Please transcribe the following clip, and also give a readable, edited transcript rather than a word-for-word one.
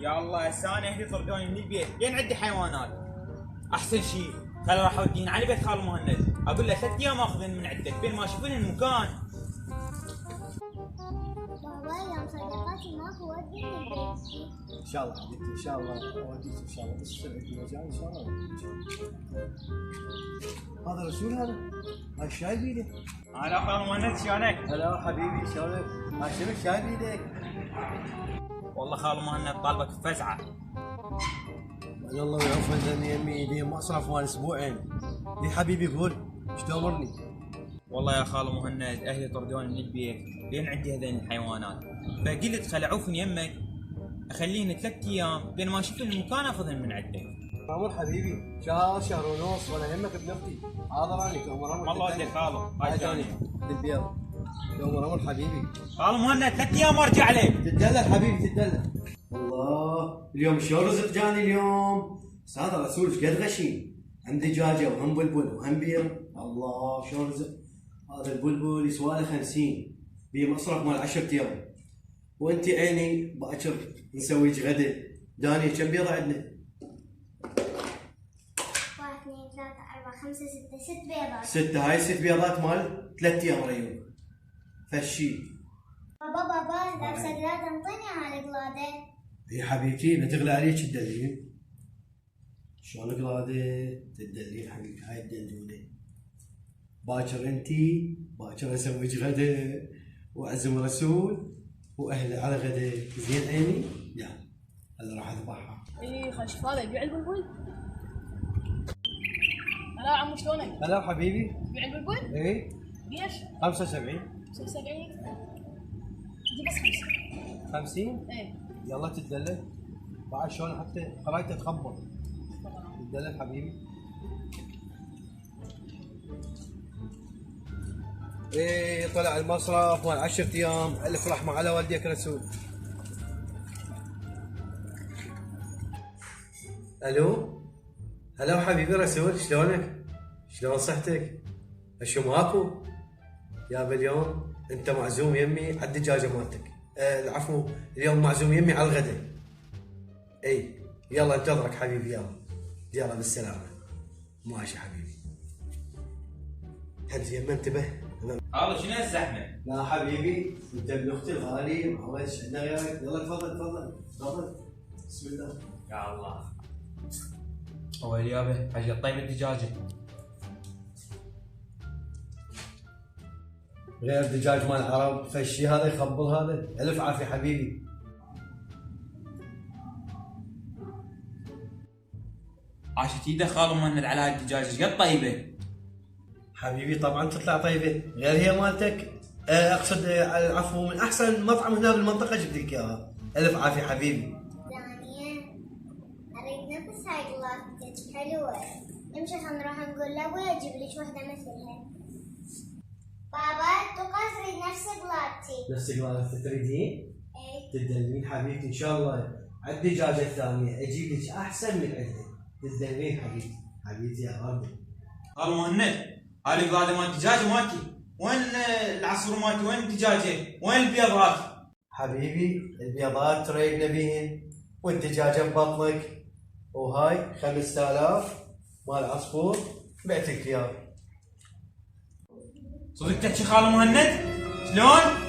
يا الله هسه انا اهلي طردوني من البيت لين عندي حيوانات. احسن شيء خلوا راح اوديني على بيت خال مهند، اقول له 3 ايام اخذن من عندك بين ما اشوفون المكان. بابا يوم صديقاتي ماكو وديني البيت. ان شاء الله حبيبتي ان شاء الله اوديك ان شاء الله، بس سرعة المجال ان شاء الله اوديك. هذا رسول هذا؟ هاي الشاي بيدك؟ انا خال مهند شلونك؟ هلا حبيبي شلونك؟ هاي شنو الشاي بيدك؟ والله خال مهند طالبك بفزعه. من الله ويعوف ذني يمي لي مصرف مال اسبوعين. لي حبيبي قول ايش تامرني؟ والله يا خال مهند اهلي طردوني من البيت لين عندي هذين الحيوانات، فقلت خل اعوفن يمك اخليهن 3 ايام بين ما اشوف المكان اخذهن من عندك. تامر حبيبي شهر ونص ولا يهمك بنفتي. حاضر عليك تامر والله ودي خالو هاي ثاني البيض. تامر حبيبي. خال مهند 3 ايام وارجع لك. تدلل حبيبي تدلل. الله اليوم شلون رزق جاني اليوم؟ بس هذا رسول ايش قد غشيم. هم دجاجه وهم بلبل وهم بيض. الله شلون رزق. هذا البلبل يسوى له 50 بيه مصرف مال 10 ايام. وانت عيني باكر نسويك غدا. داني كم بيضه عندنا؟ 1 2 3 4 5 6 6 بيضات. 6 هاي 6 بيضات مال 3 ايام ريوم. فشي. بابا لا بصدق لا تنطيني هالقلاده. يا حبيبتي لا تغلى عليك الدليل. شلون قلاده تدلين حبيبتي هاي الدندونه. باكر انتي باكر اسويك غدا واعزم رسول واهله على غدا زين عيني. يلا هلا راح اذبحها. اي خل شوف هذا يبيع البلبل. هلا عمو شلونك؟ هلا حبيبي. تبيع البلبل؟ اي قديش؟ 75 75 دي بس 5. 50 ايه يلا تدلل. بعد شلون حتى قرايته تخبط. تدلل حبيبي. ايه طلع المصرف مال 10 ايام. الف رحمه على والديك رسول. الو هلا حبيبي رسول شلونك؟ شلون صحتك؟ اشو ماكو؟ يابا اليوم انت معزوم يمي على الدجاجه مالتك. العفو اليوم معزوم يمي على الغداء. اي يلا انتظرك حبيبي يلا بالسلامه. ماشي حبيبي. هل يما انتبه. هذا شنو الزحمه؟ لا حبيبي انت ابن اختي الغالي ما ايش عندنا غيرك. يلا تفضل بسم الله. يا الله هو اليابه حاجه طيب الدجاجه. غير دجاج مال العرب فالشي هذا يخبل هذا. الف عافيه حبيبي. عاشت ايده خال مهند على هاي الدجاجه ايش قد طيبه. حبيبي طبعا تطلع طيبه غير هي مالتك. اقصد العفو من احسن مطعم هنا بالمنطقه جبت لك اياها. الف عافيه حبيبي. ثانيا اريد نفس هاي قلادتك حلوه. نمشي خلينا نروح نقول لابويا يجيب لك وحده مثلها. بابا توقع تريد نفس قلادتي. نفس الوالد تريدين؟ ايه تدلين حبيبتي ان شاء الله. عندي دجاجه ثانيه اجيب لك احسن من عندها. تدلين حبيبتي يا ربي. خال مهند هاي القلاده مال الدجاجه مالتي، وين العصفور مالتي، وين الدجاجه، وين البيضات؟ حبيبي البيضات تريد نبيهن والدجاجه ببطنك. وهاي 5000 مال عصفور بعتك اياه. صدق تحكي خال مهند؟ شلون؟